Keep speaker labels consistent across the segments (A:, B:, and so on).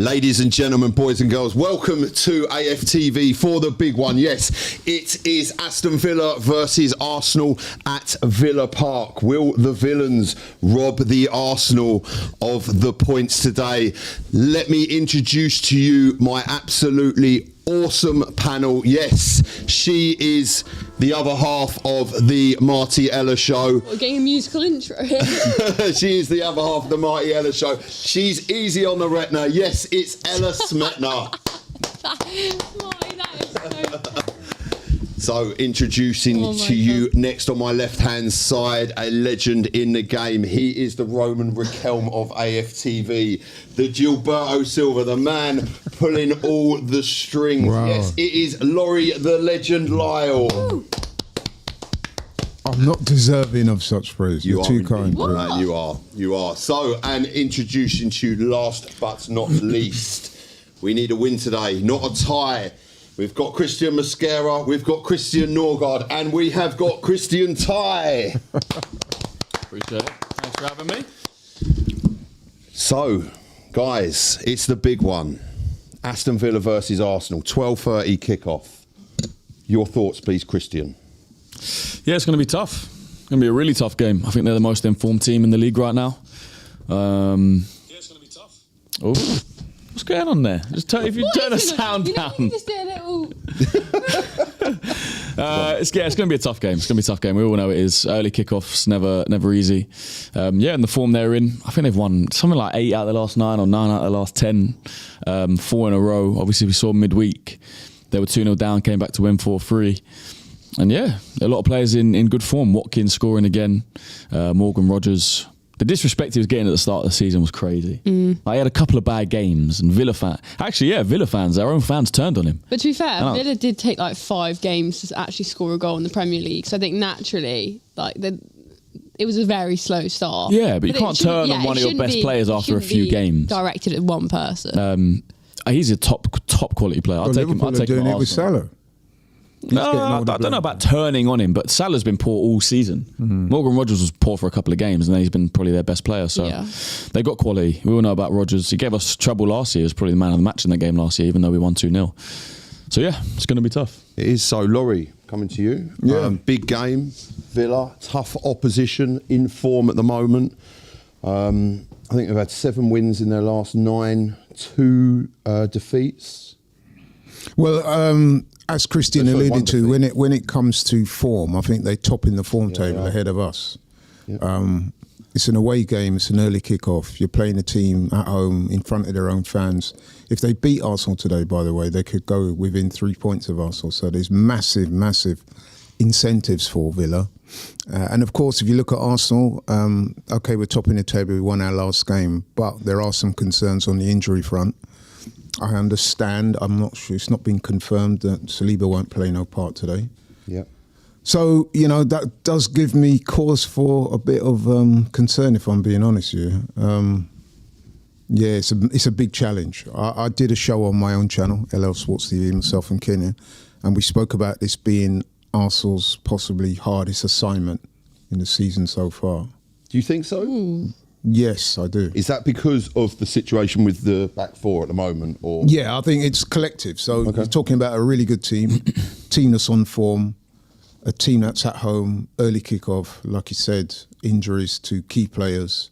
A: Ladies and gentlemen, boys and girls, welcome to AFTV for the big one. Yes, it is Aston Villa versus Arsenal at Villa Park. Will the villains rob the Arsenal of the points today? Let me introduce to you my absolutely awesome panel. Yes, she is the other half of the Marty Ella show.
B: We're getting a musical intro here.
A: She is the other half of the Marty Ella show. She's easy on the retina. Yes, it's Ella Smetna.
B: Marty, that is so...
A: So introducing to you next on my left-hand side, a legend in the game. He is the Roman Riquelme of AFTV, the Gilberto Silva, the man pulling all the strings. Wow. Yes, it is Laurie the Legend Lyle. Woo.
C: I'm not deserving of such praise. You're too kind.
A: Man, you are. So, and introducing to you last but not least, we need a win today, not a tie. We've got Christian Mosquera, we've got Christian Norgard, and we have got Christian Ty.
D: Appreciate it. Thanks for having me.
A: So, guys, it's the big one. Aston Villa versus Arsenal, 12:30 kickoff. Your thoughts, please, Christian.
D: Yeah, it's going to be tough. It's going to be a really tough game. I think they're the most informed team in the league right now. Yeah, it's going to be tough. Oh, what's going on there? If you turn the sound down.
B: You just did a little...
D: It's going to be a tough game. It's going to be a tough game. We all know it is. Early kickoffs, never easy. And the form they're in, I think they've won something like 8 out of the last 9 or 9 out of the last 10. 4 in a row. Obviously, we saw midweek. They were 2-0 down, came back to win 4-3. And yeah, a lot of players in good form. Watkins scoring again. Morgan Rogers. The disrespect he was getting at the start of the season was crazy. Like, he had a couple of bad games, and Villa fans, their own fans turned on him.
B: But to be fair, Villa did take like 5 games to actually score a goal in the Premier League. So I think naturally, it was a very slow start.
D: Yeah, but you can't turn on one of your best players after a few games.
B: Directed at one person.
D: He's a top quality player. I'll take him. I'll take him.
C: Doing it with Salah.
D: No, I don't know about turning on him, but Salah's been poor all season. Morgan Rogers was poor for a couple of games, and then he's been probably their best player. So they've got quality. We all know about Rogers. He gave us trouble last year. He was probably the man of the match in that game last year, even though we won 2-0. So yeah, it's going to be tough.
A: It is. So Laurie, coming to you.
C: Yeah.
A: Big game, Villa, tough opposition, in form at the moment. I think they've had 7 wins in their last 9, 2 defeats.
C: Well, as Christian alluded to, when it comes to form, I think they top in the form table ahead of us. Yeah. It's an away game, it's an early kickoff. You're playing a team at home in front of their own fans. If they beat Arsenal today, by the way, they could go within 3 points of Arsenal. So there's massive incentives for Villa. And of course, if you look at Arsenal, we're topping the table, we won our last game, but there are some concerns on the injury front. I understand. I'm not sure. It's not been confirmed that Saliba won't play no part today.
A: Yeah.
C: So, that does give me cause for a bit of concern, if I'm being honest with you. It's a big challenge. I did a show on my own channel, LL Sports TV, myself and Kenya, and we spoke about this being Arsenal's possibly hardest assignment in the season so far.
A: Do you think so?
B: Ooh.
C: Yes, I do.
A: Is that because of the situation with the back four at the moment? Or
C: yeah, I think it's collective. So you're talking about a really good team that's on form, a team that's at home, early kickoff, like you said, injuries to key players.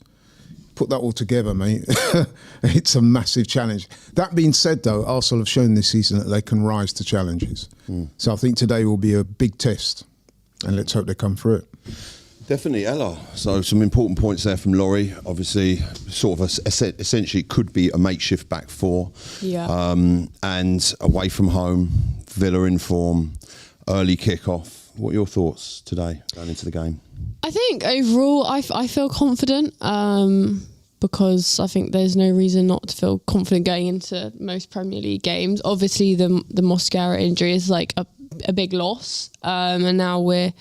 C: Put that all together, mate. It's a massive challenge. That being said, though, Arsenal have shown this season that they can rise to challenges. So I think today will be a big test, and let's hope they come through it.
A: Definitely, Ella. So some important points there from Laurie. Obviously, sort of essentially could be a makeshift back four.
B: Yeah.
A: And away from home, Villa in form, early kickoff. What are your thoughts today going into the game?
B: I think overall, I feel confident because I think there's no reason not to feel confident going into most Premier League games. Obviously, the Mosquera injury is like a big loss, and now we've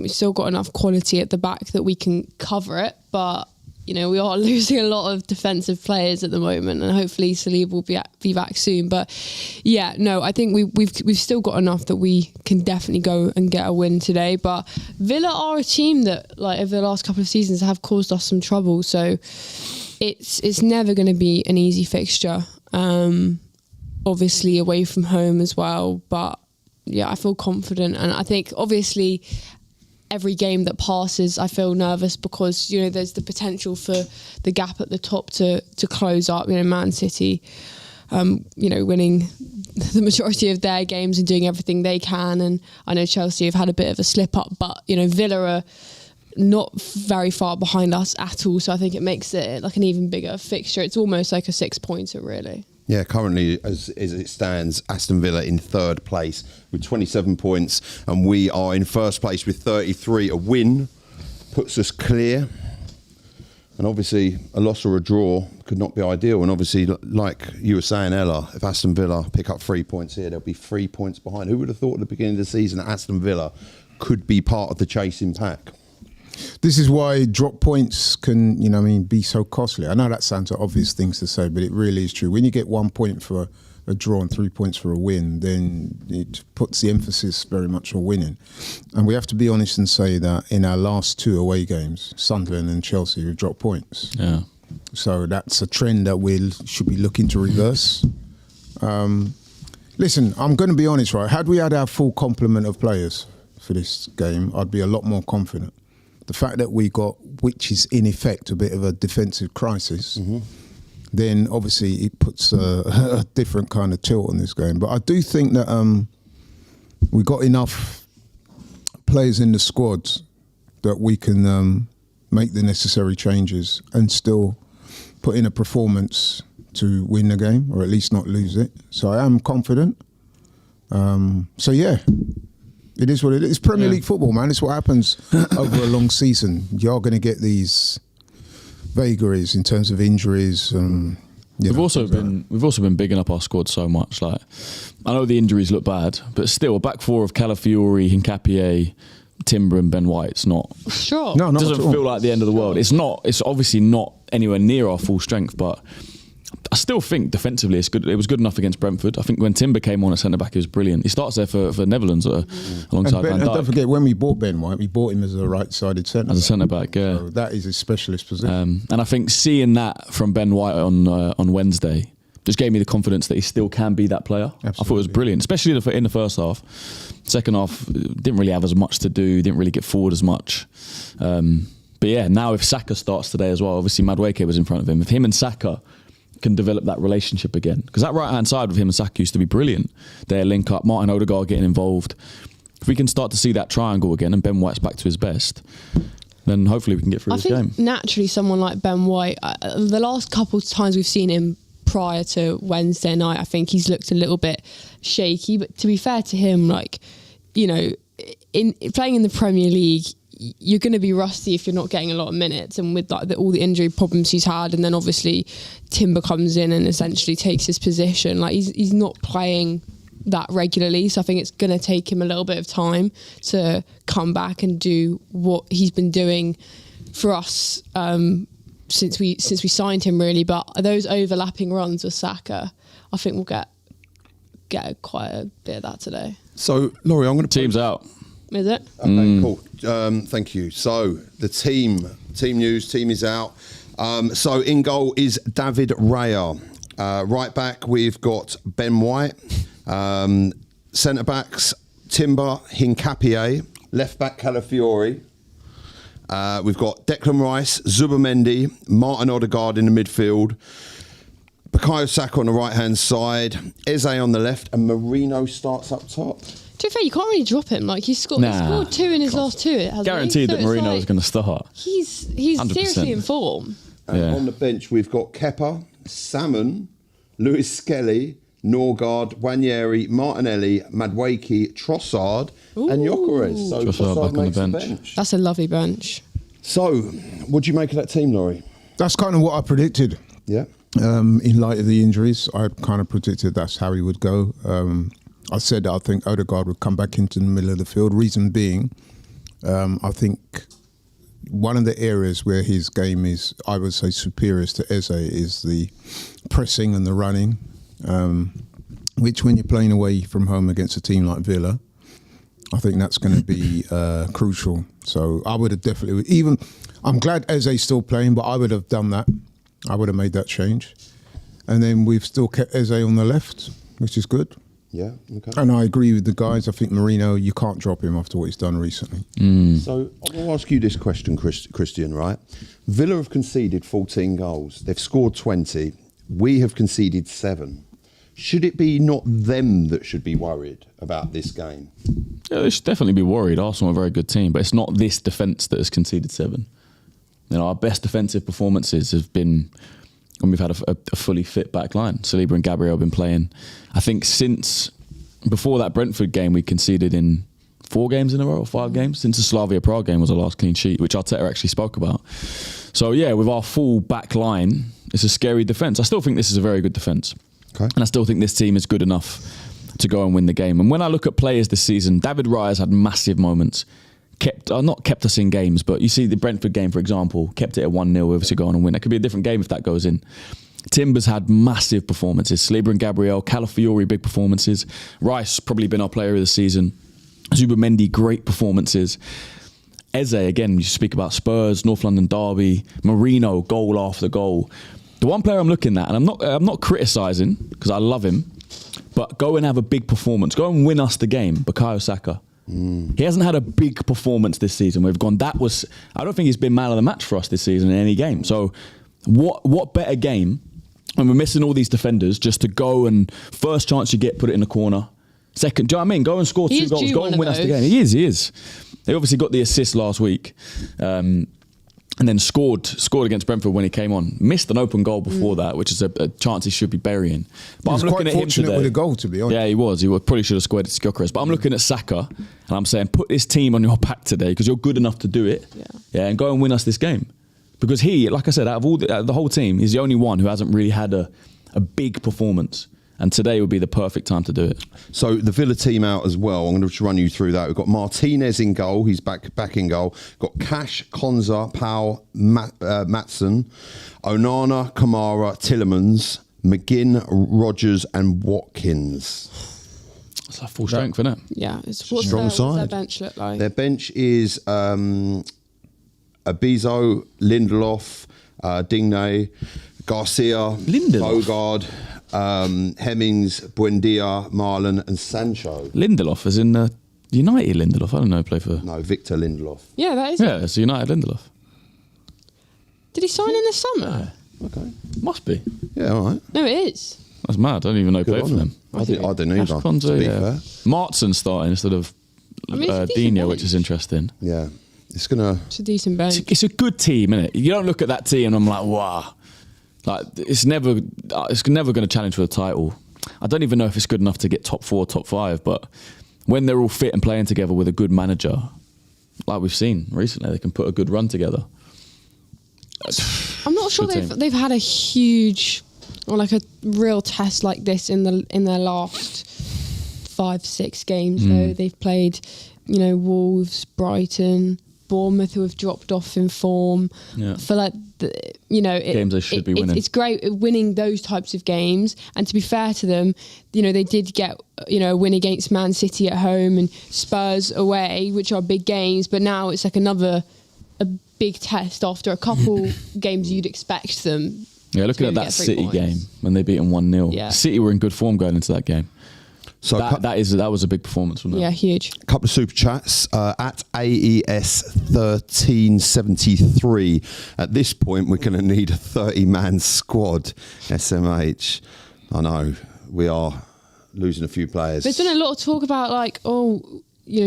B: still got enough quality at the back that we can cover it, but we are losing a lot of defensive players at the moment, and hopefully Saliba will be back soon. But yeah, no, I think we've still got enough that we can definitely go and get a win today. But Villa are a team that, like, over the last couple of seasons have caused us some trouble. So it's never going to be an easy fixture. Obviously away from home as well, but yeah, I feel confident, and I think obviously every game that passes, I feel nervous because there's the potential for the gap at the top to close up. Man City, winning the majority of their games and doing everything they can, and I know Chelsea have had a bit of a slip up, but Villa are not very far behind us at all, so I think it makes it like an even bigger fixture. It's almost like a 6-pointer, really.
A: Yeah, currently, as it stands, Aston Villa in third place with 27 points, and we are in first place with 33. A win puts us clear, and obviously a loss or a draw could not be ideal. And obviously, like you were saying, Ella, if Aston Villa pick up 3 points here, they'll be 3 points behind. Who would have thought at the beginning of the season that Aston Villa could be part of the chasing pack?
C: This is why drop points can, be so costly. I know that sounds like obvious things to say, but it really is true. When you get 1 point for a draw and 3 points for a win, then it puts the emphasis very much on winning. And we have to be honest and say that in our last 2 away games, Sunderland and Chelsea, we've dropped points.
D: Yeah.
C: So that's a trend that we should be looking to reverse. Listen, I'm going to be honest, right? Had we had our full complement of players for this game, I'd be a lot more confident. The fact that we got, which is in effect a bit of a defensive crisis, then obviously it puts a different kind of tilt on this game. But I do think that we got enough players in the squad that we can make the necessary changes and still put in a performance to win the game, or at least not lose it. So I am confident. So yeah. It is what it is. It's Premier League football, man. It's what happens over a long season. You're going to get these vagaries in terms of injuries.
D: We've also been bigging up our squad so much. Like, I know the injuries look bad, but still, a back four of Calafiori, Hincapié, Timber, and Ben White. It's not.
B: Sure.
C: No,
D: it doesn't feel like the end of the world. It's not. It's obviously not anywhere near our full strength, but I still think defensively it's good. It was good enough against Brentford. I think when Timber came on at centre back, he was brilliant. He starts there for Netherlands alongside Van Dijk.
C: And don't forget, when we bought Ben White, we bought him as a right-sided centre back.
D: As a centre back, yeah.
C: So that is his specialist position.
D: And I think seeing that from Ben White on Wednesday just gave me the confidence that he still can be that player.
C: Absolutely.
D: I thought it was brilliant, especially in the first half. Second half, didn't really have as much to do, didn't really get forward as much. But yeah, now if Saka starts today as well, obviously Madueke was in front of him. If him and Saka can develop that relationship again, because that right-hand side with him and Saka used to be brilliant. Their link up, Martin Odegaard getting involved. If we can start to see that triangle again and Ben White's back to his best, then hopefully we can get through this game.
B: I think naturally someone like Ben White, the last couple of times we've seen him prior to Wednesday night, I think he's looked a little bit shaky. But to be fair to him, in playing in the Premier League, you're going to be rusty if you're not getting a lot of minutes, and with all the injury problems he's had, and then obviously Timber comes in and essentially takes his position. He's not playing that regularly, so I think it's going to take him a little bit of time to come back and do what he's been doing for us since we signed him, really. But those overlapping runs with Saka, I think we'll get quite a bit of that today.
A: So, Laurie, I'm going to
D: team's out.
B: Is it?
A: Okay, cool. Thank you. So the team news, team is out. So in goal is David Raya. Right back, we've got Ben White. Centre backs, Timber, Hincapié. Left back, Calafiori. We've got Declan Rice, Zubimendi, Martin Odegaard in the midfield. Bukayo Saka on the right-hand side. Eze on the left, and Marino starts up top.
B: To be fair, you can't really drop him. He scored 2 in his last 2.
D: Guaranteed that Marino was going to start.
B: He's
D: 100%.
B: seriously in form.
A: And on the bench, we've got Kepa, Salmon, Lewis Skelly, Norgard, Wanyeri, Martinelli, Madueke, Trossard, and Gyökeres. So
D: Trossard back on the
A: makes
D: bench.
B: That's a lovely bench.
A: So, what do you make of that team, Laurie?
C: That's kind of what I predicted.
A: Yeah.
C: In light of the injuries, I kind of predicted that's how he would go. I said that I think Odegaard would come back into the middle of the field. Reason being, I think one of the areas where his game is, I would say, superior to Eze is the pressing and the running, which when you're playing away from home against a team like Villa, I think that's going to be crucial. So I would have definitely, I'm glad Eze's still playing, but I would have done that. I would have made that change. And then we've still kept Eze on the left, which is good.
A: Yeah, okay.
C: And I agree with the guys. I think Marino, you can't drop him after what he's done recently.
A: So I'll ask you this question, Christian, right? Villa have conceded 14 goals. They've scored 20. We have conceded 7. Should it be not them that should be worried about this game?
D: Yeah, they should definitely be worried. Arsenal are a very good team, but it's not this defence that has conceded 7. You know, our best defensive performances have been when we've had a fully fit back line. Saliba and Gabriel have been playing. I think since before that Brentford game, we conceded in 4 games in a row or 5 games. Since the Slavia Prague game was our last clean sheet, which Arteta actually spoke about. So yeah, with our full back line, it's a scary defence. I still think this is a very good defence.
A: Okay.
D: And I still think this team is good enough to go and win the game. And when I look at players this season, David Raya's had massive moments. Not kept us in games, but you see the Brentford game, for example, kept it at 1-0, obviously go on and win. It could be a different game if that goes in. Timber's had massive performances. Saliba and Gabriel, Calafiori, big performances. Rice, probably been our player of the season. Zubimendi, great performances. Eze, again, you speak about Spurs, North London derby, Marino, goal after goal. The one player I'm looking at, and I'm not criticising, because I love him, but go and have a big performance. Go and win us the game, Bukayo Saka. He hasn't had a big performance this season. We've gone, I don't think he's been man of the match for us this season in any game. So what better game when we're missing all these defenders just to go and first chance you get, put it in the corner. Second, do you know what I mean? Go and score 2 goals. Go and win us the game. He is. They obviously got the assist last week. And then scored against Brentford when he came on. Missed an open goal before that, which is a chance he should be burying. But
C: I'm looking at him today. With a goal, to be honest.
D: Yeah, he was. He probably should have squared it to Gyökeres. But I'm looking at Saka, and I'm saying, put this team on your back today because you're good enough to do it. Yeah, and go and win us this game. Because he, like I said, out of all the whole team, he's the only one who hasn't really had a big performance. And today would be the perfect time to do it.
A: So the Villa team out as well. I'm going to just run you through that. We've got Martinez in goal. He's back in goal. Got Cash, Konza, Powell, Matson, Onana, Kamara, Tillemans, McGinn, Rogers and Watkins.
D: It's like full strength, isn't it?
B: Yeah. What's
A: strong side.
B: What's their bench look like?
A: Their bench is Abizo, Lindelof, Digne, Garcia, Bogard, Hemmings, Buendia, Marlon and Sancho.
D: Lindelof is in United Lindelof. I don't know, play for...
A: No, Victor Lindelof.
B: Yeah, that is.
D: Yeah, it's United Lindelof.
B: Did he sign in the summer?
A: Okay.
D: Must be.
A: Yeah, all right.
B: No, it is.
D: That's mad. I don't even know he played for them.
A: I didn't either.
D: Konza,
A: to be
D: yeah.
A: fair.
D: Martson starting instead of Dino, which is interesting.
A: Yeah. It's a
B: decent bench.
D: It's a good team, isn't it? You don't look at that team and I'm like, wow. Like, it's never going to challenge for the title. I don't even know if it's good enough to get top 4, top 5, but when they're all fit and playing together with a good manager, like we've seen recently, they can put a good run together.
B: I'm not sure they've had a huge or like a real test like this in their last 5-6 games though. They've played, Wolves, Brighton, Bournemouth, who have dropped off in form.
D: Yeah.
B: I feel like
D: games they should be winning.
B: It's great winning those types of games, and to be fair to them, they did get a win against Man City at home and Spurs away, which are big games. But now it's like a big test after a couple games you'd expect them.
D: Yeah, looking at that City game when they beat them 1-0.
B: Yeah.
D: City were in good form going into that game.
A: So
D: that was a big performance from them.
B: Yeah, huge.
A: A couple of super chats at AES 1373. At this point, we're going to need a 30-man squad. SMH. I know we are losing a few players.
B: There's been a lot of talk about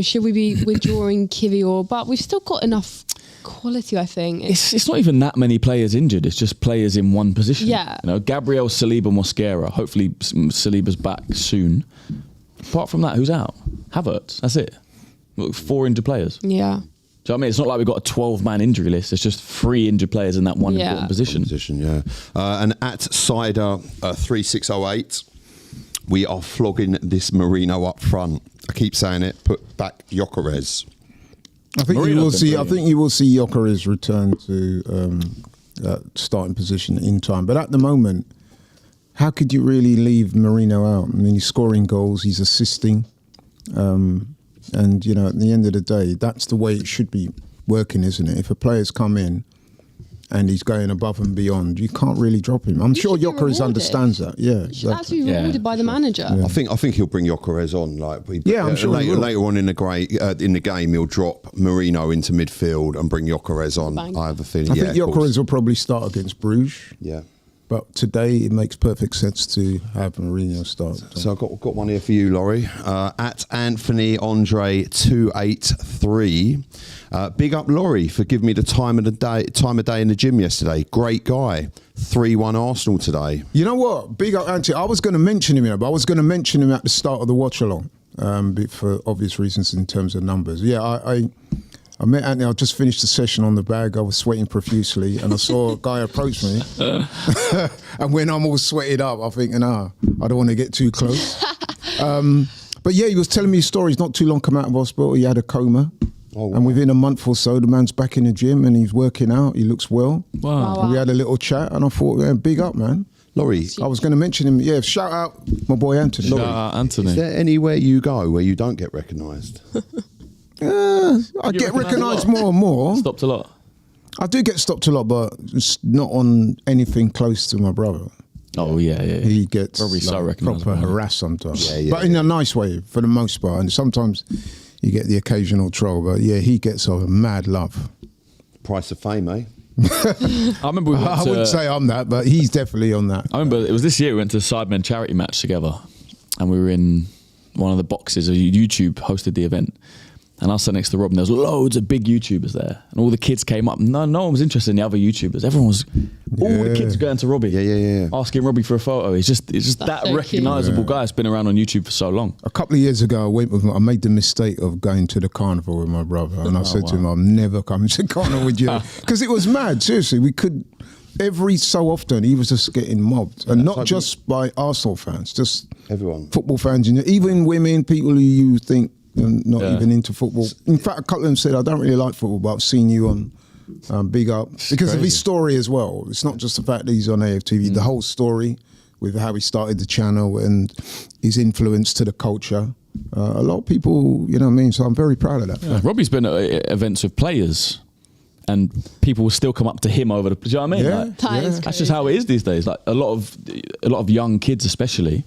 B: should we be withdrawing Kivior, but we've still got enough quality, I think.
D: It's not even that many players injured. It's just players in one position.
B: Yeah.
D: Gabriel, Saliba, Mosquera. Hopefully Saliba's back soon. Apart from that, who's out? Havertz. That's it. 4 injured players.
B: Yeah.
D: Do you know what I mean? It's not like we've got a 12-man injury list. It's just 3 injured players in that one important position.
A: And at Cider 3608, we are flogging this Marino up front. I keep saying it. Put back Gyökeres.
C: I think you will see Gyökeres return to that starting position in time. But at the moment, how could you really leave Marino out? I mean, he's scoring goals, he's assisting. And, at the end of the day, that's the way it should be working, isn't it? If a player's come in and he's going above and beyond, you can't really drop him. I'm sure
B: should be
C: Gyökeres
B: rewarded.
C: understands that. Yeah,
B: You should actually be
D: Yeah,
B: rewarded by the manager.
A: I think he'll bring Gyökeres on.
C: I'm sure he will.
A: later on in the game, he'll drop Marino into midfield and bring Gyökeres on.
B: Bang.
A: I have a feeling.
C: I
A: yeah,
C: think
A: of course.
C: Gyökeres will probably start against Bruges.
A: Yeah.
C: But today it makes perfect sense to have Mourinho start.
A: So I've got one here for you, Laurie. At Anthony Andre 283. Big up Laurie for giving me the time of day in the gym yesterday. Great guy. 3-1 Arsenal today.
C: You know what? Big up Anthony. I was going to mention him, but I was going to mention him at the start of the watch along, for obvious reasons in terms of numbers. Yeah, I met Anthony. I just finished the session on the bag. I was sweating profusely, and I saw a guy approach me. And when I'm all sweated up, I'm thinking, I don't want to get too close. But yeah, he was telling me his story. He's not too long come out of hospital. He had a coma.
A: Oh, wow.
C: And within a month or so, the man's back in the gym and he's working out. He looks well.
D: Wow.
C: And we had a little chat, and I thought, big up, man.
A: Laurie,
C: I was going to mention him. Yeah, shout out my boy Anthony.
D: Shout out Anthony.
A: is there anywhere you go where you don't get recognised?
C: I get recognised more and more.
D: Stopped a lot.
C: I do get stopped a lot, but it's not on anything close to my brother.
D: Oh yeah.
C: He gets
D: Probably so recognisable,
C: proper
D: isn't he?
C: harassed sometimes.
A: Yeah,
C: but in a nice way for the most part. And sometimes you get the occasional troll. But yeah, he gets a mad love.
A: Price of fame, eh?
D: I remember we went
C: I
D: to,
C: wouldn't say I'm that, but he's definitely on that.
D: I remember it was this year we went to a Sidemen charity match together, and we were in one of the boxes. YouTube hosted the event, and I sat next to Rob, and there was loads of big YouTubers there, and all the kids came up. No one was interested in the other YouTubers. Everyone was, all the kids going to Robbie,
A: Yeah.
D: asking Robbie for a photo. It's just that
B: so
D: recognisable guy that's been around on YouTube for so long.
C: A couple of years ago, I made the mistake of going to the carnival with my brother, and I said to him, "I'm never coming to the carnival with you," because it was mad. Seriously, we could every so often he was just getting mobbed, and not just by Arsenal fans, just
A: Everyone.
C: football fans, even women, people who you think are not even into football. In fact, a couple of them said, "I don't really like football, but I've seen you on." Big up because of his story as well. It's not just the fact that he's on AFTV. The whole story with how he started the channel and his influence to the culture. A lot of people, you know what I mean? So I'm very proud of that.
D: Yeah. Robbie's been at events with players, and people will still come up to him over the. Do you know what I mean?
C: Yeah.
D: Like,
B: That is
D: that's just how it is these days. Like a lot of young kids, especially,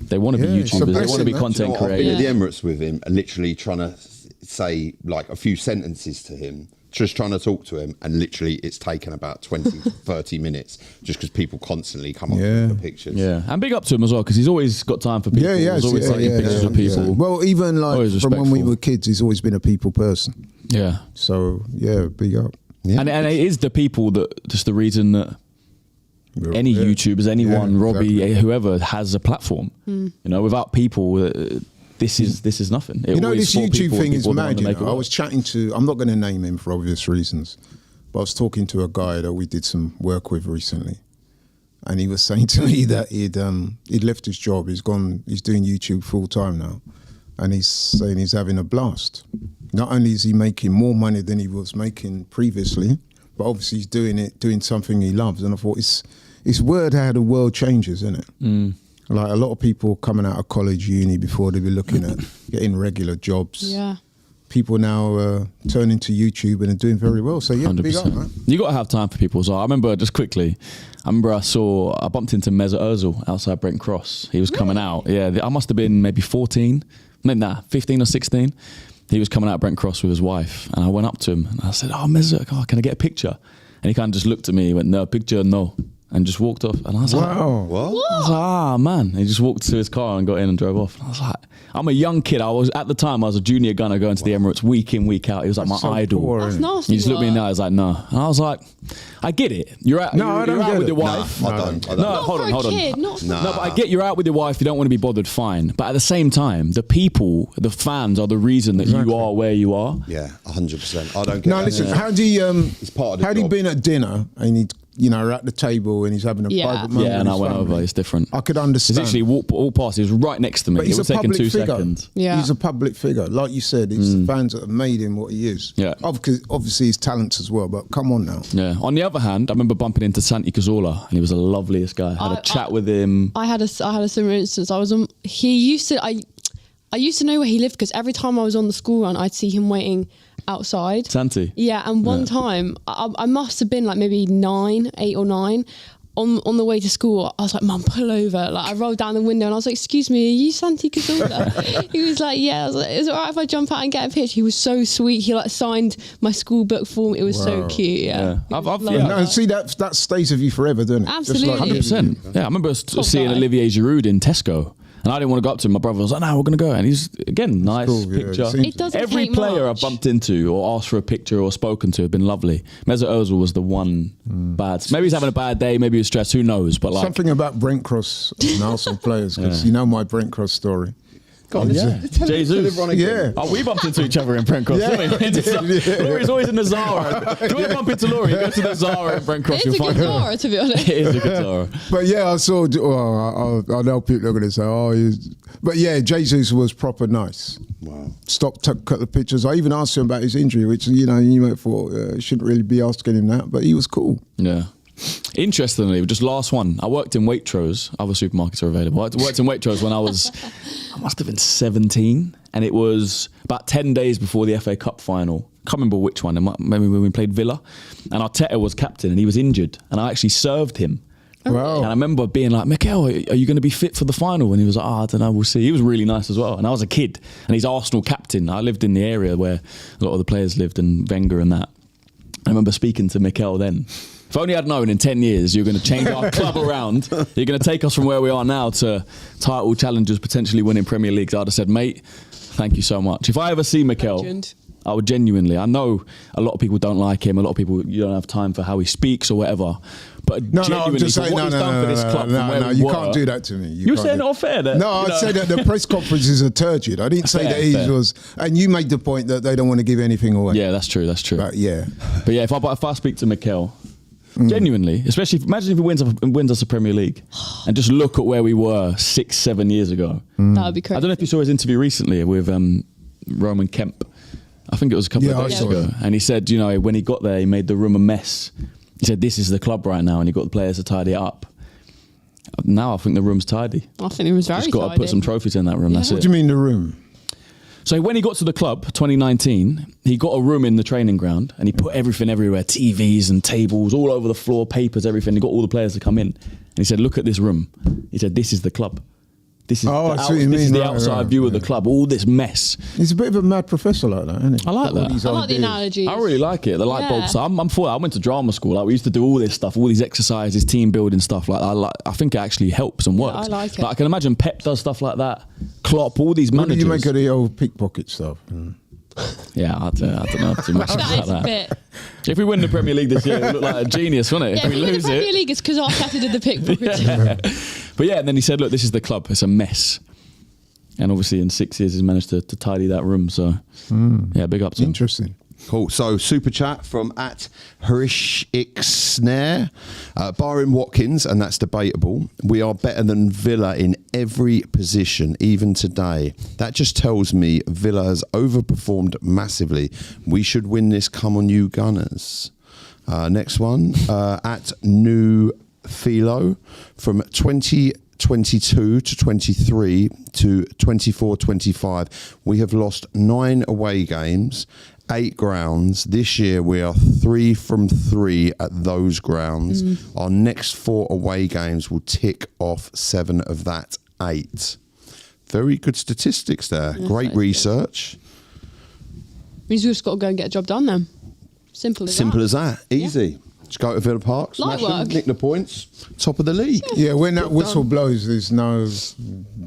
D: they want to be
C: Yeah, it's a
D: YouTubers. They want to be
C: blessing,
D: content
A: I've been
D: creators.
A: at the Emirates with him and literally trying to say like a few sentences to him, just trying to talk to him, and literally it's taken about 20, 30 minutes just because people constantly come up with the pictures.
D: Yeah, and big up to him as well because he's always got time for people.
C: Yeah,
D: He's always taking pictures of people.
C: Well, even like
D: Always
C: from when we
D: respectful.
C: were kids, he's always been a people person.
D: Yeah,
C: So yeah, big up.
A: Yeah.
D: and it is the people that just the reason that any
C: Yeah.
D: YouTubers, anyone,
C: Yeah,
D: Robbie,
C: exactly.
D: whoever has a platform. You know, without people, this is nothing. It
C: You know,
D: always
C: this
D: for
C: YouTube
D: people and
C: thing is
D: people that want
C: mad.
D: to
C: You
D: make
C: know?
D: it
C: I
D: work.
C: was chatting to, I'm not going to name him for obvious reasons, but I was talking to a guy that we did some work with recently. And he was saying to me that he'd left his job. He's doing YouTube full time now. And he's saying he's having a blast. Not only is he making more money than he was making previously, but obviously he's doing something he loves. And I thought it's weird how the world changes, isn't it? Like a lot of people coming out of college, uni, before they were looking at getting regular jobs.
B: Yeah.
C: People now turning to YouTube and are doing very well. So yeah, big up, man.
D: You got to have time for people as well. I remember just quickly. I bumped into Mesut Ozil outside Brent Cross. He was coming out. Yeah, I must have been maybe 14, 15 or 16. He was coming out Brent Cross with his wife, and I went up to him and I said, "Oh, Mesut, can I get a picture?" And he kind of just looked at me. He went, "No, picture, no," and just walked off. And I was like,
A: What?
D: I was like, man. He just walked to his car and got in and drove off. And I was like, I'm a young kid. I was a junior gunner going to the Emirates week in, week out. He was like my
C: So
D: idol.
C: poor,
B: That's
C: innit?
B: nasty.
D: He just looked at me in the
B: work.
D: eye. I was like, no. And I was like, I get it. You're out.
C: No, I don't
D: you're out
C: get
D: with
C: it.
D: your
A: Nah,
D: wife.
A: I don't.
D: No,
B: Not
D: hold
B: for
D: on, hold
B: a
D: on.
B: kid, not for
A: Nah.
D: No, but I get you're out with your wife. You don't want to be bothered. Fine. But at the same time, the people, the fans, are the reason that you are where you are.
A: Yeah, 100%. I don't get
C: No,
A: that.
C: listen, how do you,
A: It's part of the
C: had he
A: job.
C: been at dinner and he'd, are at the table and he's having a
B: Yeah.
C: private moment
D: Yeah, and
C: with
D: I
C: his
D: went
C: family,
D: over. It's different.
C: I could
D: He's
C: understand.
D: literally walked past. He was right next to me.
C: But
D: It
C: he's a
D: was taking
C: public
D: 2
C: figure.
D: seconds.
B: Yeah.
C: He's a public figure. Like you said, it's the fans that have made him what he is.
D: Yeah.
C: Obviously his talents as well, but come on now.
D: Yeah. On the other hand, I remember bumping into Santi Cazorla, and he was the loveliest guy. I had a chat with him.
B: I had a similar instance. I used to know where he lived because every time I was on the school run, I'd see him waiting outside.
D: Santi.
B: Yeah, and one time I must have been like maybe 8 or 9. On the way to school, I was like, Mum, pull over. Like, I rolled down the window and I was like, excuse me, are you Santi Cazorla? He was like, yeah. I was like, is it all right if I jump out and get a picture? He was so sweet. He like signed my school book for me. It was so cute. Yeah.
C: No, see, that stays with you forever, doesn't it?
B: Absolutely.
C: Just like
D: 100%. Yeah, I remember seeing
B: guy.
D: Olivier Giroud in Tesco. And I didn't want to go up to him. My brother was like, no, we're going to go. And he's, again, nice
C: cool, yeah.
D: picture.
B: It doesn't
D: Every
B: take
D: player
B: much.
D: I bumped into or asked for a picture or spoken to have been lovely. Mesut Ozil was the one bad. Maybe he's having a bad day. Maybe he's stressed. Who knows? But like
C: something about Brent Cross and Arsenal players, because you know my Brent Cross story.
D: Jesus.
C: Yeah.
D: Oh, we bumped into each other in Brent Cross, didn't we? Laurie's always in the Zara. Do you ever bump into Laurie? Go to the Zara in Brent Cross.
B: It's a
D: you'll
B: good
D: find her.
B: Zara, to be honest.
D: It is a good Zara.
C: But yeah, I saw. I know people are going to say, but yeah, Jesus was proper nice.
A: Wow.
C: Stopped, cut the pictures. I even asked him about his injury, which you might thought shouldn't really be asking him that, but he was cool.
D: Yeah. Interestingly, just last one. I worked in Waitrose. Other supermarkets are available. I worked in Waitrose when I must have been 17, and it was about 10 days before the FA Cup final. Can't remember which one. Maybe when we played Villa, and Arteta was captain, and he was injured, and I actually served him.
C: Wow.
D: And I remember being like, Mikel, are you going to be fit for the final? And he was like, I don't know, we'll see. He was really nice as well. And I was a kid, and he's Arsenal captain. I lived in the area where a lot of the players lived, and Wenger and that. I remember speaking to Mikel then. If only I'd known in 10 years you're going to change our club around, you're going to take us from where we are now to title challengers, potentially winning Premier Leagues, I'd have said, mate, thank you so much. If I ever see Mikel,
B: Legend.
D: I would genuinely, I know a lot of people don't like him, a lot of people, you don't have time for how he speaks or whatever, but
C: No,
D: genuinely,
C: I'm just
D: for
C: saying,
D: what he's done for this club from where we
C: you
D: were,
C: can't do that to me.
D: You're
C: can't
D: saying
C: do-
D: not fair that,
C: No,
D: you know.
C: I'd say that the press conferences are turgid. I didn't say
D: Fair,
C: that he
D: fair.
C: was, and you made the point that they don't want to give anything away.
D: Yeah, that's true.
C: But yeah.
D: But yeah, if I speak to Mikel, genuinely, especially imagine if he wins us a Premier League, and just look at where we were 6-7 years ago.
B: That would be
D: I
B: crazy.
D: don't know if you saw his interview recently with Roman Kemp. I think it was a couple
C: Yeah,
D: of
C: I
D: days
C: saw
D: ago,
C: it.
D: and he said, when he got there, he made the room a mess. He said, "This is the club right now," and he got the players to tidy it up. Now I think the room's tidy.
B: I think it was very
D: Just got to
B: tidy.
D: put some trophies in that room. That's
C: What
D: it.
C: do you mean the room?
D: So when he got to the club, 2019, he got a room in the training ground and he put everything everywhere, TVs and tables all over the floor, papers, everything. He got all the players to come in. And he said, look at this room. He said, this is the club. This is
C: Oh, I see what you
D: this is
C: mean.
D: the
C: Right,
D: outside
C: right,
D: view of the
C: yeah.
D: club, all this mess.
C: He's a bit of a mad professor like that, isn't he?
D: I like
C: All
D: that.
C: these
B: I like the
C: ideas.
B: analogies.
D: I really like it. The light bulb
B: Yeah.
D: stuff. I'm for it. I went to drama school. Like we used to do all this stuff, all these exercises, team building stuff. Like I think it actually helps and works.
B: I like it.
D: I can imagine Pep does stuff like that. Klopp, all these
C: What
D: managers.
C: did you make of the old pickpocket stuff?
D: Yeah, I don't know too much
B: That
D: about
B: is a
D: that.
B: bit.
D: If we win the Premier League this year, it would look like a genius, wouldn't it?
B: Yeah,
D: If we
B: in the
D: lose
B: Premier
D: it.
B: League, it's because Arteta did the pickpocket.
D: But yeah, and then he said, look, this is the club. It's a mess. And obviously in 6 years he's managed to tidy that room. So yeah, big up to him.
C: Interesting.
A: Cool. So, super chat from @HarishXnare. Barring Watkins, and that's debatable, we are better than Villa in every position, even today. That just tells me Villa has overperformed massively. We should win this. Come on, you Gunners. Next one, @New Philo, from 2022 to 23 to 24-25, we have lost 9 away games, 8 grounds. This year we are 3 from 3 at those grounds. Our next 4 away games will tick off 7 of that 8. Very good statistics there. Great
B: that is
A: research.
B: Means we've just got to go and get a job done then. Simple as
A: Simple
B: that.
A: as that. Easy. Just go to Villa Park,
B: Light
A: smash them,
B: work.
A: nick the points, top of the league.
C: Yeah, when that whistle blows, there's no,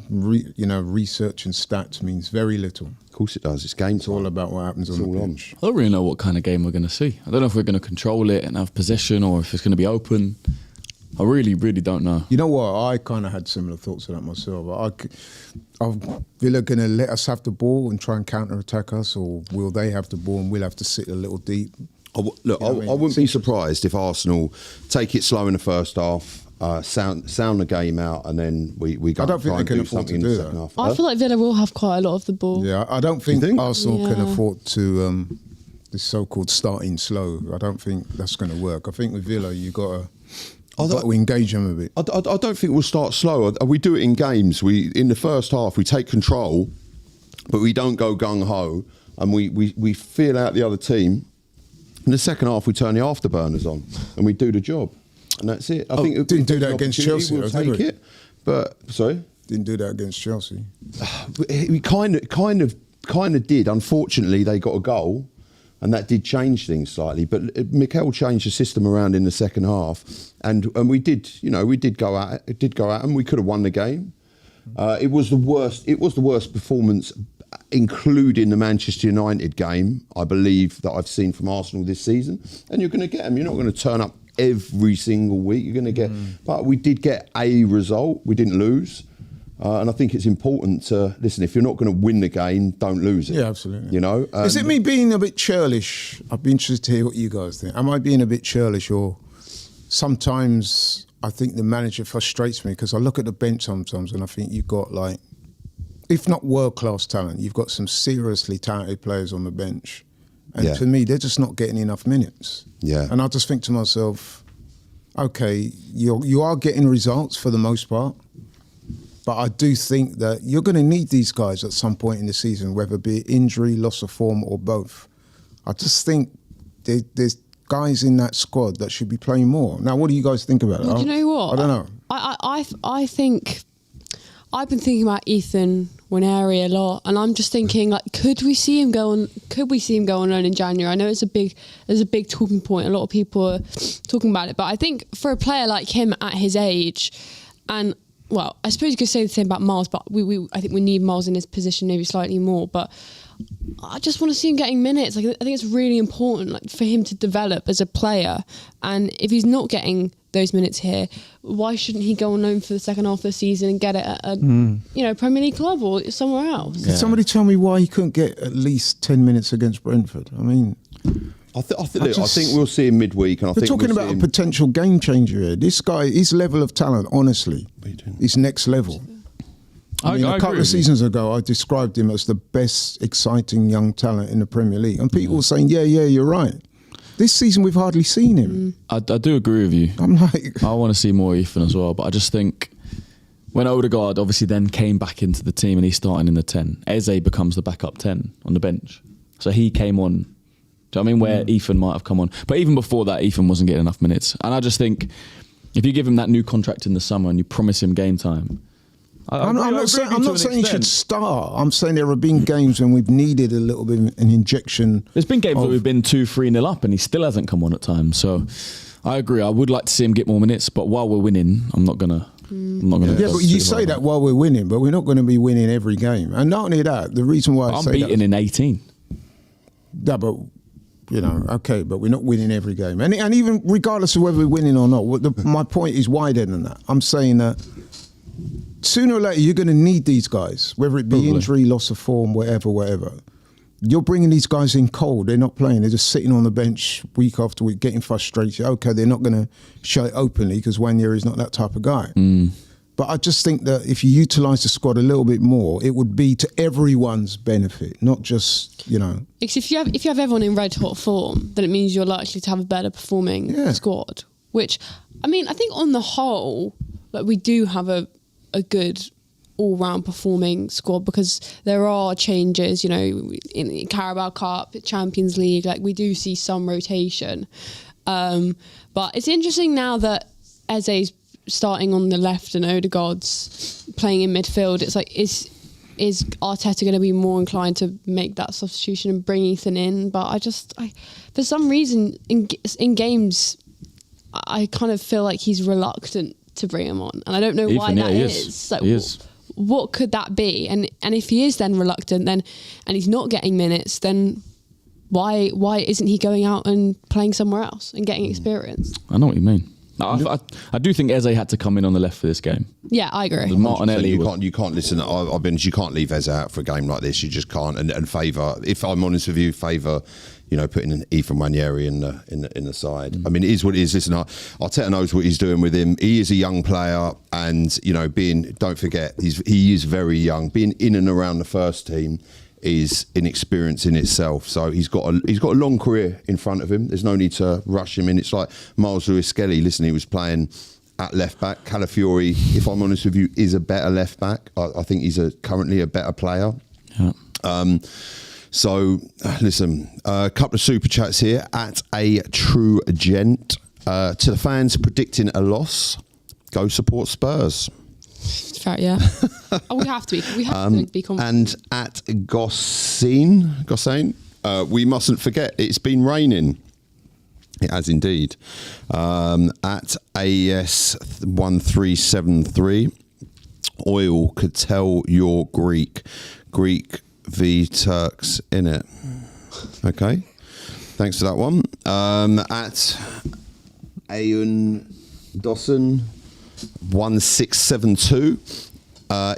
C: research and stats means very little.
A: Of course it does. It's game
C: It's all
A: time.
C: about what happens
A: It's
C: on
A: all
C: the
A: on.
C: pitch.
D: I don't really know what kind of game we're going to see. I don't know if we're going to control it and have possession or if it's going to be open. I really, really don't know.
C: You know what? I kind of had similar thoughts to that myself. Are Villa going to let us have the ball and try and counter-attack us, or will they have the ball and we'll have to sit a little deep?
A: Look,
C: You know what I mean?
A: I wouldn't be surprised if Arsenal take it slow in the first half, sound the game out, and then we go.
C: I don't think
A: try and
C: they can
A: do
C: afford
A: something
C: to
A: in
C: do
A: the second
C: that.
A: half.
B: I feel like Villa will have quite a lot of the ball.
C: Yeah, I don't think,
A: think?
C: Arsenal can
B: Yeah.
C: afford to this so-called starting slow. I don't think that's going to work. I think with Villa, you got to engage them a bit.
A: I don't think we'll start slow. We do it in games. In the first half, we take control, but we don't go gung ho. and we feel out the other team. In the second half, we turn the afterburners on and we do the job, and that's it. I think
C: didn't do that against Chelsea.
A: We'll take it, but sorry,
C: didn't do that against Chelsea.
A: We kind of did. Unfortunately, they got a goal, and that did change things slightly. But Mikel changed the system around in the second half, and we did go at it, and we could have won the game. It was the worst. It was the worst performance, including the Manchester United game, I believe, that I've seen from Arsenal this season. And you're going to get them. You're not going to turn up every single week. You're going to get, but we did get a result. We didn't lose. And I think it's important to listen. If you're not going to win the game, don't lose it.
C: Yeah, absolutely.
A: You know,
C: is it me being a bit churlish? I'd be interested to hear what you guys think. Am I being a bit churlish, or sometimes I think the manager frustrates me because I look at the bench sometimes and I think you've got, like, if not world-class talent, you've got some seriously talented players on the bench. And to me, they're just not getting enough minutes.
A: Yeah.
C: And I just think to myself, okay, you are getting results for the most part, but I do think that you're going to need these guys at some point in the season, whether it be injury, loss of form, or both. I just think there's guys in that squad that should be playing more. Now, what do you guys think about it?
B: Do you know what?
C: I don't know.
B: I think I've been thinking about Ethan Nwaneri a lot, and I'm just thinking, like, could we see him go on loan in January? I know there's a big talking point. A lot of people are talking about it, but I think for a player like him at his age, and well, I suppose you could say the same about Miles, but I think we need Miles in his position maybe slightly more. But I just want to see him getting minutes. Like, I think it's really important, like, for him to develop as a player. And if he's not getting those minutes here, why shouldn't he go on loan for the second half of the season and get it at a Premier League club or somewhere else?
C: Can somebody tell me why he couldn't get at least 10 minutes against Brentford? I mean,
A: I think we'll see him midweek, and
C: we're talking about a potential game changer here. This guy, his level of talent, honestly, is next level. I mean, a couple of seasons ago, I described him as the best exciting young talent in the Premier League, and people were saying, "Yeah, you're right." This season, we've hardly seen him.
D: I do agree with you.
C: I'm like,
D: I want to see more Ethan as well, but I just think when Odegaard obviously then came back into the team and he's starting in the 10, Eze becomes the backup 10 on the bench, so he came on. Do you know what I mean? Where Ethan might have come on. But even before that, Ethan wasn't getting enough minutes. And I just think if you give him that new contract in the summer and you promise him game time, I'm not
C: saying he should start. I'm saying there have been games when we've needed a little bit of an injection.
D: There's been games where we've been 2-3-0 up and he still hasn't come on at times. So I agree. I would like to see him get more minutes, but while we're winning, I'm not gonna.
C: Yeah, but you say that while we're winning, but we're not going to be winning every game. And not only that, the reason why
D: I'm beating in 18.
C: Yeah, but okay, but we're not winning every game. And even regardless of whether we're winning or not, my point is wider than that. I'm saying that sooner or later, you're going to need these guys, whether it be injury, loss of form, whatever. You're bringing these guys in cold. They're not playing. They're just sitting on the bench week after week, getting frustrated. Okay, they're not going to show it openly because Nwaneri is not that type of guy. But I just think that if you utilise the squad a little bit more, it would be to everyone's benefit, not just,
B: Because if you have everyone in red hot form, then it means you're likely to have a better performing squad. Which, I mean, I think on the whole, like, we do have a good all-round performing squad because there are changes, in Carabao Cup, Champions League, like, we do see some rotation. But it's interesting now that Eze's starting on the left and Odegaard's playing in midfield. It's like, is Arteta going to be more inclined to make that substitution and bring Ethan in? But I for some reason in games, I kind of feel like he's reluctant to bring him on, and I don't know why that is. Like, what could that be? And if he is then reluctant, and he's not getting minutes, then why isn't he going out and playing somewhere else and getting experience?
D: I know what you mean. I do think Eze had to come in on the left for this game.
B: Yeah, I agree.
D: Martinelli,
A: you can't listen. You can't leave Eze out for a game like this. You just can't. And favour, if I'm honest with you, favour, putting an Ethan Nwaneri in the side. I mean, it is what it is. Listen, Arteta knows what he's doing with him. He is a young player, and don't forget, he is very young. Being in and around the first team is inexperience in itself. So he's got a long career in front of him. There's no need to rush him in. It's like Miles Lewis-Skelly. Listen, he was playing at left back. Calafiori, if I'm honest with you, is a better left back. I think he's currently a better player.
D: Yeah.
A: So, listen, a couple of super chats here at A True Gent. To the fans predicting a loss, go support Spurs.
B: Fair, yeah. We have to be. We have to be confident.
A: And at Gossane, we mustn't forget it's been raining. It has indeed. At AES1373, oil could tell you're Greek v Turks in it. Okay, thanks for that one. At Aun Dawson 1672,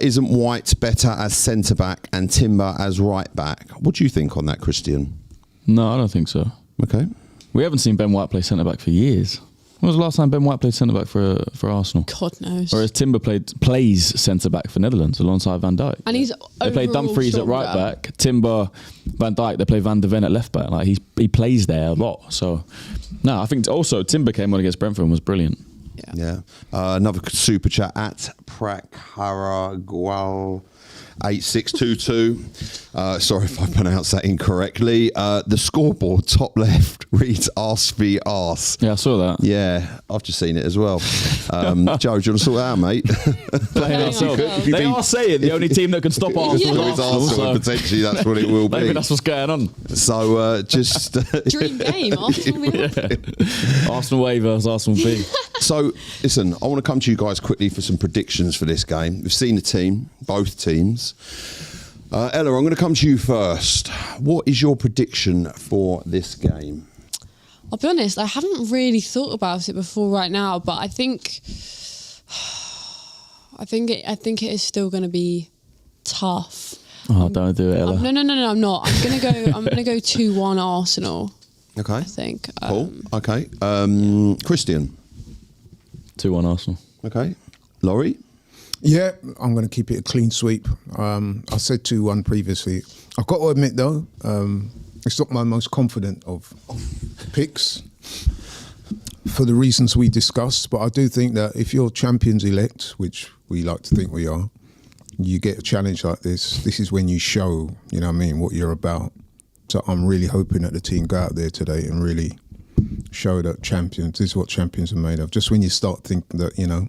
A: isn't White better as centre back and Timber as right back? What do you think on that, Christian?
D: No, I don't think so.
A: Okay.
D: We haven't seen Ben White play centre back for years. When was the last time Ben White played centre back for Arsenal?
B: God knows.
D: Whereas Timber plays centre back for Netherlands alongside Van Dijk.
B: And he's
D: they play Dumfries at right
B: stronger.
D: back, Timber, Van Dijk. They play Van de Ven at left back. Like he plays there a lot. So no, I think also Timber came on against Brentford and was brilliant.
A: Yeah. Another super chat at Prakaragual 8622. Sorry if I pronounced that incorrectly. The scoreboard top left reads arse v arse.
D: Yeah, I saw that.
A: Yeah, I've just seen it as well. Joe, do you want to sort that out, mate?
D: Playing ourselves. They are saying the only team that can stop Arsenal is Arsenal.
A: So potentially that's what it will be.
D: Maybe that's what's going on.
A: So just
B: Dream game. Arsenal win.
D: Arsenal A versus Arsenal B.
A: So, listen, I want to come to you guys quickly for some predictions for this game. We've seen the team, both teams. Ella, I'm going to come to you first. What is your prediction for this game?
B: I'll be honest, I haven't really thought about it before right now, but I think it is still going to be tough.
D: Oh, don't do it, Ella.
B: No, I'm not. I'm going to go 2-1 Arsenal.
A: Okay.
B: I think.
A: Cool. Okay. Christian.
D: 2-1 Arsenal.
A: Okay. Laurie?
C: Yeah, I'm going to keep it a clean sweep. I said 2-1 previously. I've got to admit, though, it's not my most confident of picks for the reasons we discussed. But I do think that if you're champions elect, which we like to think we are, you get a challenge like this. This is when you show, you know what I mean, what you're about. So I'm really hoping that the team go out there today and really show that champions, this is what champions are made of. Just when you start thinking that, you know,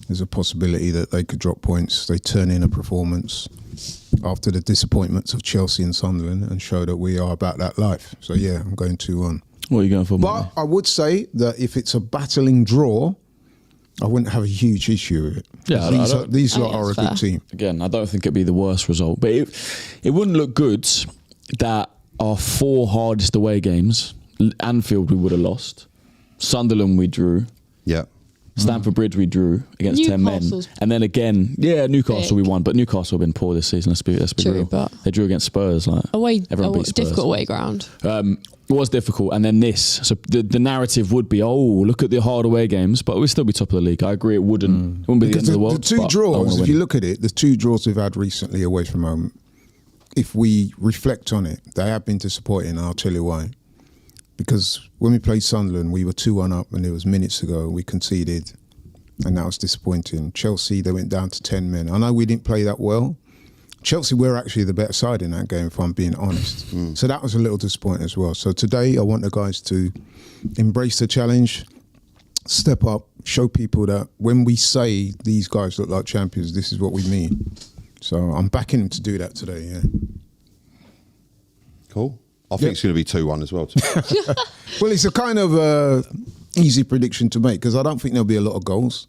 C: there's a possibility that they could drop points, they turn in a performance after the disappointments of Chelsea and Sunderland and show that we are about that life. So yeah, I'm going 2-1.
D: What are you going for,
C: But
D: Marty?
C: I would say that if it's a battling draw, I wouldn't have a huge issue with it.
D: Yeah,
C: these
B: I
C: lot
B: think
C: are a
B: it's
C: good
B: fair.
C: team.
D: Again, I don't think it'd be the worst result, but it wouldn't look good that our 4 hardest away games, Anfield we would have lost, Sunderland we drew,
A: Yeah.
D: Stamford Bridge we drew against 10 men,
B: Newcastle's
D: and then again, yeah, Newcastle
B: big.
D: we won, but Newcastle have been poor this season. Let's be
B: True,
D: real.
B: but
D: They drew against Spurs. Like everyone beat Spurs.
B: difficult away ground.
D: It was difficult, and then this. So the narrative would be, oh, look at the hard away games, but we'd still be top of the league. I agree, it wouldn't be the end of the world.
C: The two
D: but I
C: draws,
D: wanna
C: if
D: win.
C: you look at it, the 2 draws we've had recently away from home, if we reflect on it, they have been disappointing, and I'll tell you why. Because when we played Sunderland, we were 2-1 up, and it was minutes ago, we conceded, and that was disappointing. Chelsea, they went down to 10 men. I know we didn't play that well. Chelsea were actually the better side in that game, if I'm being honest. So that was a little disappointing as well. So today, I want the guys to embrace the challenge, step up, show people that when we say these guys look like champions, this is what we mean. So I'm backing them to do that today, yeah.
A: Cool. I think it's going to be 2-1 as well.
C: Well, it's a kind of easy prediction to make because I don't think there'll be a lot of goals.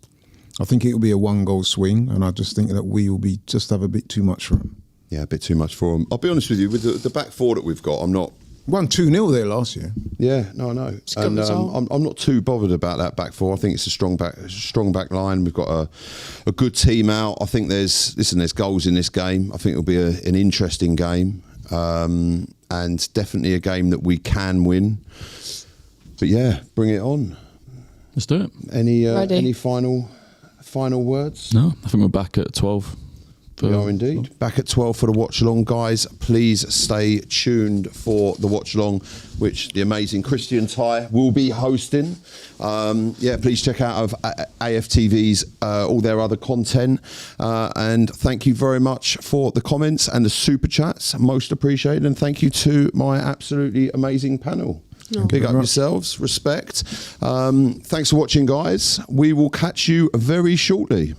C: I think it'll be a 1-goal swing, and I just think that we will be just have a bit too much for them.
A: Yeah, a bit too much for them. I'll be honest with you, with the back 4 that we've got, I'm not...
C: Won 2-0 there last year.
A: Yeah, no, I know.
B: a good
A: And
B: result.
A: I'm not too bothered about that back 4. I think it's a strong back line. We've got a good team out. I think there's goals in this game. I think it'll be an interesting game. And definitely a game that we can win. But yeah, bring it on.
D: Let's do it.
A: Any
B: Ready.
A: final words?
D: No, I think we're back at 12.
A: We are indeed. Back at 12 for the watch along, guys. Please stay tuned for the watch along, which the amazing Christian Ty will be hosting. Please check out AFTV's all their other content. And thank you very much for the comments and the super chats. Most appreciated. And thank you to my absolutely amazing panel. Big up yourselves. Respect. Thanks for watching, guys. We will catch you very shortly.